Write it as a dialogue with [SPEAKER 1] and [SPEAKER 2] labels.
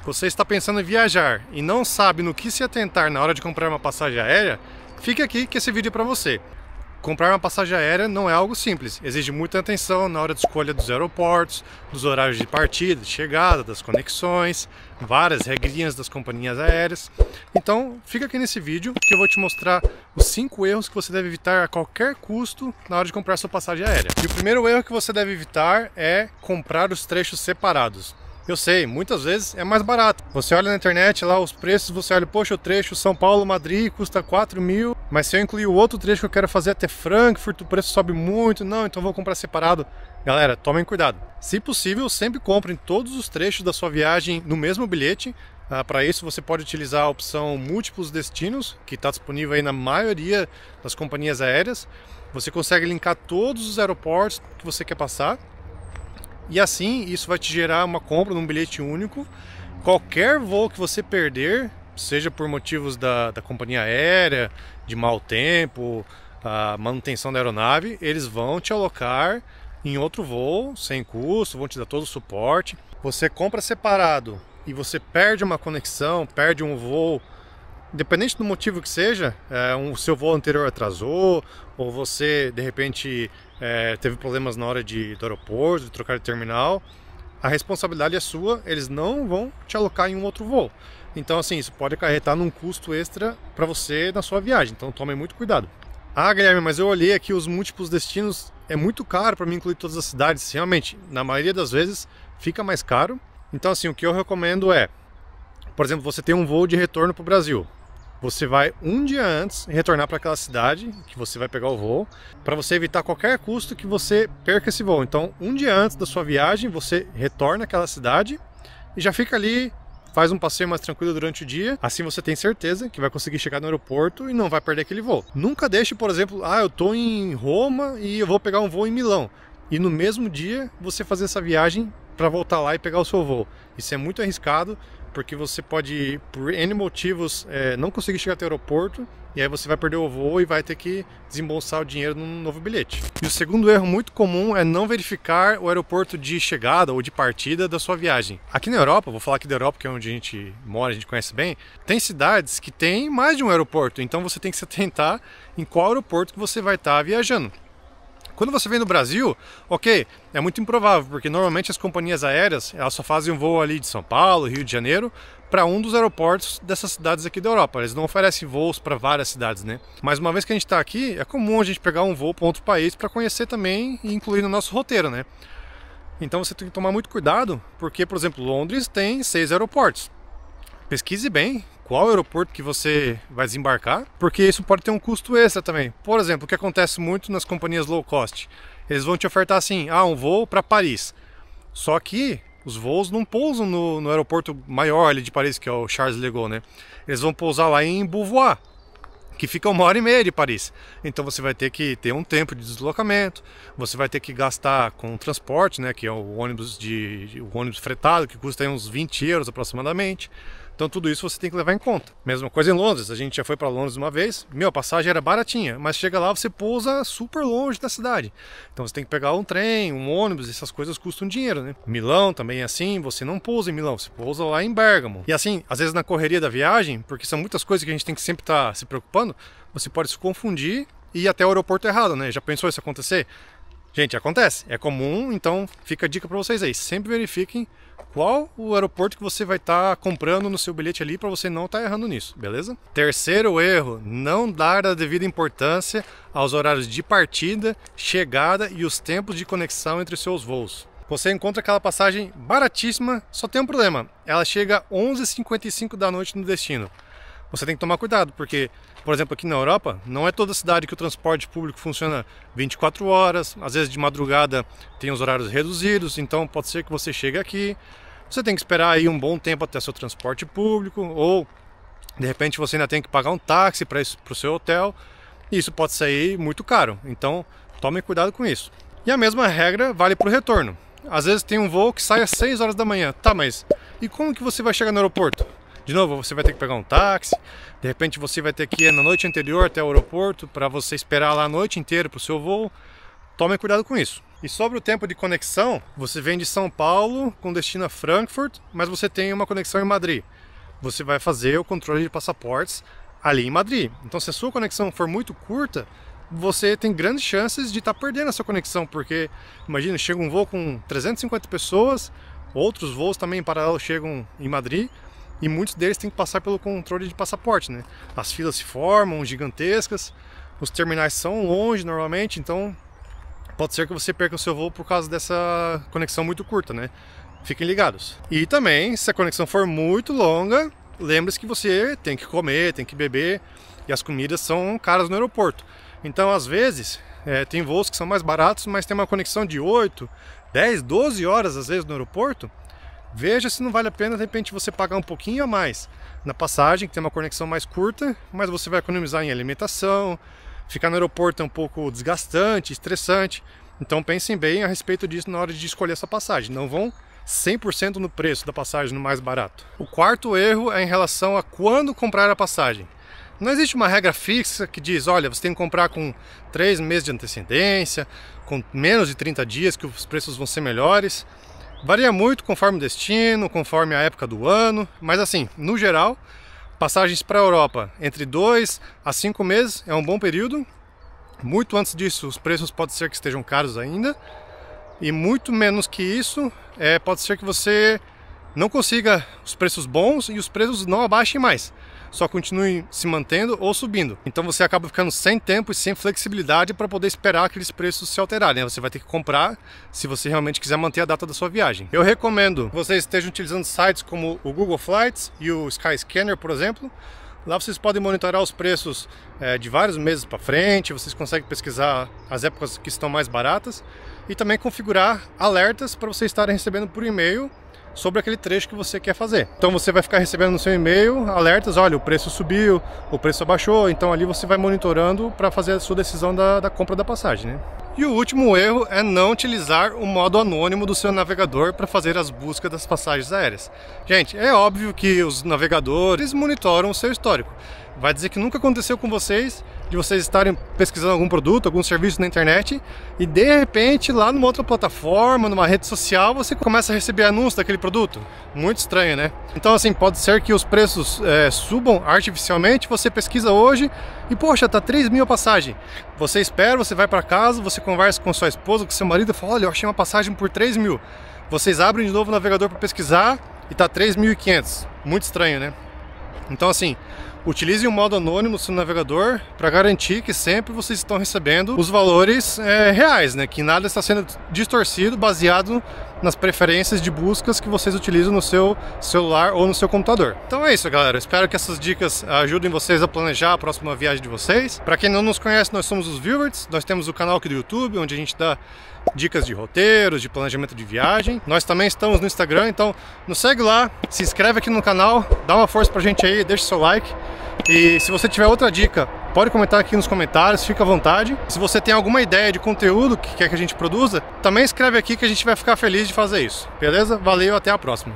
[SPEAKER 1] você está pensando em viajar e não sabe no que se atentar na hora de comprar uma passagem aérea, fique aqui que esse vídeo é para você. Comprar uma passagem aérea não é algo simples, exige muita atenção na hora de escolha dos aeroportos, dos horários de partida, de chegada, das conexões, várias regrinhas das companhias aéreas. Então fica aqui nesse vídeo que eu vou te mostrar os 5 erros que você deve evitar a qualquer custo na hora de comprar sua passagem aérea. E o primeiro erro que você deve evitar é comprar os trechos separados. Eu sei, muitas vezes é mais barato. Você olha na internet lá os preços, você olha, poxa, o trecho São Paulo-Madrid custa 4 mil, mas se eu incluir o outro trecho que eu quero fazer até Frankfurt, o preço sobe muito, não, então vou comprar separado. Galera, tomem cuidado. Se possível, sempre comprem todos os trechos da sua viagem no mesmo bilhete. Para isso você pode utilizar a opção múltiplos destinos, que está disponível aí na maioria das companhias aéreas. Você consegue linkar todos os aeroportos que você quer passar. E assim, isso vai te gerar uma compra num bilhete único. Qualquer voo que você perder, seja por motivos da companhia aérea, de mau tempo, a manutenção da aeronave, eles vão te alocar em outro voo, sem custo, vão te dar todo o suporte. Você compra separado e você perde uma conexão, perde um voo, independente do motivo que seja, o seu voo anterior atrasou, ou você de repente teve problemas na hora do aeroporto, de trocar de terminal, a responsabilidade é sua, eles não vão te alocar em um outro voo. Então assim, isso pode acarretar num custo extra para você na sua viagem, então tome muito cuidado. Ah, Guilherme, mas eu olhei aqui os múltiplos destinos, é muito caro para mim incluir todas as cidades. Realmente, na maioria das vezes fica mais caro. Então assim, o que eu recomendo é, por exemplo, você tem um voo de retorno para o Brasil. Você vai um dia antes retornar para aquela cidade que você vai pegar o voo, para você evitar qualquer custo que você perca esse voo. Então, um dia antes da sua viagem, você retorna àquela cidade e já fica ali, faz um passeio mais tranquilo durante o dia. Assim você tem certeza que vai conseguir chegar no aeroporto e não vai perder aquele voo. Nunca deixe, por exemplo, eu estou em Roma e eu vou pegar um voo em Milão. E no mesmo dia você fazer essa viagem para voltar lá e pegar o seu voo. Isso é muito arriscado, porque você pode, por N motivos, não conseguir chegar até o aeroporto, e aí você vai perder o voo e vai ter que desembolsar o dinheiro num novo bilhete. E o segundo erro muito comum é não verificar o aeroporto de chegada ou de partida da sua viagem. Aqui na Europa, vou falar aqui da Europa, que é onde a gente mora, a gente conhece bem, tem cidades que tem mais de um aeroporto, então você tem que se atentar em qual aeroporto que você vai estar viajando. Quando você vem no Brasil, ok, é muito improvável, porque normalmente as companhias aéreas elas só fazem um voo ali de São Paulo, Rio de Janeiro, para um dos aeroportos dessas cidades aqui da Europa. Eles não oferecem voos para várias cidades, né? Mas uma vez que a gente está aqui, é comum a gente pegar um voo para outro país para conhecer também e incluir no nosso roteiro, né? Então você tem que tomar muito cuidado, porque, por exemplo, Londres tem 6 aeroportos. Pesquise bem qual aeroporto que você vai desembarcar, porque isso pode ter um custo extra também. Por exemplo, o que acontece muito nas companhias low cost, eles vão te ofertar assim, um voo para Paris. Só que os voos não pousam no aeroporto maior ali de Paris, que é o Charles de Gaulle, né? Eles vão pousar lá em Beauvoir, que fica 1h30 de Paris. Então você vai ter que ter um tempo de deslocamento, você vai ter que gastar com transporte, né, que é o ônibus fretado, que custa aí uns 20 euros aproximadamente. Então tudo isso você tem que levar em conta. Mesma coisa em Londres, a gente já foi para Londres uma vez, a passagem era baratinha, mas chega lá você pousa super longe da cidade. Então você tem que pegar um trem, um ônibus, essas coisas custam dinheiro, né? Milão também é assim, você não pousa em Milão, você pousa lá em Bérgamo. E assim, às vezes na correria da viagem, porque são muitas coisas que a gente tem que sempre estar se preocupando, você pode se confundir e ir até o aeroporto errado, né? Já pensou isso acontecer? Gente, acontece, é comum, então fica a dica para vocês aí, sempre verifiquem qual o aeroporto que você vai estar comprando no seu bilhete ali para você não estar errando nisso, beleza? Terceiro erro, não dar a devida importância aos horários de partida, chegada e os tempos de conexão entre seus voos. Você encontra aquela passagem baratíssima, só tem um problema, ela chega às 11h55 da noite no destino. Você tem que tomar cuidado, porque, por exemplo, aqui na Europa, não é toda cidade que o transporte público funciona 24 horas, às vezes de madrugada tem os horários reduzidos, então pode ser que você chegue aqui, você tem que esperar aí um bom tempo até seu transporte público, ou de repente você ainda tem que pagar um táxi para o seu hotel, e isso pode sair muito caro, então tome cuidado com isso. E a mesma regra vale para o retorno. Às vezes tem um voo que sai às 6 horas da manhã, tá, mas e como que você vai chegar no aeroporto? De novo, você vai ter que pegar um táxi, de repente você vai ter que ir na noite anterior até o aeroporto para você esperar lá a noite inteira para o seu voo. Tome cuidado com isso. E sobre o tempo de conexão, você vem de São Paulo com destino a Frankfurt, mas você tem uma conexão em Madrid. Você vai fazer o controle de passaportes ali em Madrid. Então, se a sua conexão for muito curta, você tem grandes chances de estar perdendo a sua conexão, porque imagina, chega um voo com 350 pessoas, outros voos também em paralelo chegam em Madrid, e muitos deles têm que passar pelo controle de passaporte, né? As filas se formam gigantescas, os terminais são longe normalmente, então pode ser que você perca o seu voo por causa dessa conexão muito curta, né? Fiquem ligados. E também, se a conexão for muito longa, lembre-se que você tem que comer, tem que beber, e as comidas são caras no aeroporto. Então, às vezes, tem voos que são mais baratos, mas tem uma conexão de 8, 10, 12 horas, às vezes, no aeroporto. Veja se não vale a pena, de repente, você pagar um pouquinho a mais na passagem, que tem uma conexão mais curta, mas você vai economizar em alimentação. Ficar no aeroporto é um pouco desgastante, estressante. Então pensem bem a respeito disso na hora de escolher essa passagem. Não vão 100% no preço da passagem no mais barato. O quarto erro é em relação a quando comprar a passagem. Não existe uma regra fixa que diz, olha, você tem que comprar com 3 meses de antecedência, com menos de 30 dias que os preços vão ser melhores. Varia muito conforme o destino, conforme a época do ano, mas assim, no geral, passagens para a Europa entre 2 a 5 meses é um bom período. Muito antes disso, os preços pode ser que estejam caros ainda. E muito menos que isso, pode ser que você não consiga os preços bons e os preços não abaixem mais. Só continuem se mantendo ou subindo. Então você acaba ficando sem tempo e sem flexibilidade para poder esperar aqueles preços se alterarem. Você vai ter que comprar se você realmente quiser manter a data da sua viagem. Eu recomendo que vocês estejam utilizando sites como o Google Flights e o Skyscanner, por exemplo. Lá vocês podem monitorar os preços de vários meses para frente, vocês conseguem pesquisar as épocas que estão mais baratas e também configurar alertas para vocês estarem recebendo por e-mail sobre aquele trecho que você quer fazer. Então você vai ficar recebendo no seu e-mail alertas, olha, o preço subiu, o preço abaixou, então ali você vai monitorando para fazer a sua decisão da compra da passagem, né? E o último erro é não utilizar o modo anônimo do seu navegador para fazer as buscas das passagens aéreas. Gente, é óbvio que os navegadores monitoram o seu histórico. Vai dizer que nunca aconteceu com vocês de vocês estarem pesquisando algum produto, algum serviço na internet e de repente lá numa outra plataforma, numa rede social, você começa a receber anúncios daquele produto. Muito estranho, né? Então assim, pode ser que os preços subam artificialmente, você pesquisa hoje e poxa, tá 3 mil a passagem. Você espera, você vai para casa, você conversa com sua esposa, com seu marido e fala, olha, eu achei uma passagem por 3 mil. Vocês abrem de novo o navegador para pesquisar e tá 3.500. Muito estranho, né? Então assim, utilize o modo anônimo do seu navegador para garantir que sempre vocês estão recebendo os valores reais, né? Que nada está sendo distorcido baseado nas preferências de buscas que vocês utilizam no seu celular ou no seu computador. Então é isso, galera. Espero que essas dicas ajudem vocês a planejar a próxima viagem de vocês. Para quem não nos conhece, nós somos os Vilverts. Nós temos o canal aqui do YouTube, onde a gente dá dicas de roteiros, de planejamento de viagem. Nós também estamos no Instagram, então nos segue lá, se inscreve aqui no canal, dá uma força pra gente aí, deixa seu like. E se você tiver outra dica, pode comentar aqui nos comentários, fica à vontade. Se você tem alguma ideia de conteúdo que quer que a gente produza, também escreve aqui que a gente vai ficar feliz de fazer isso. Beleza? Valeu, até a próxima.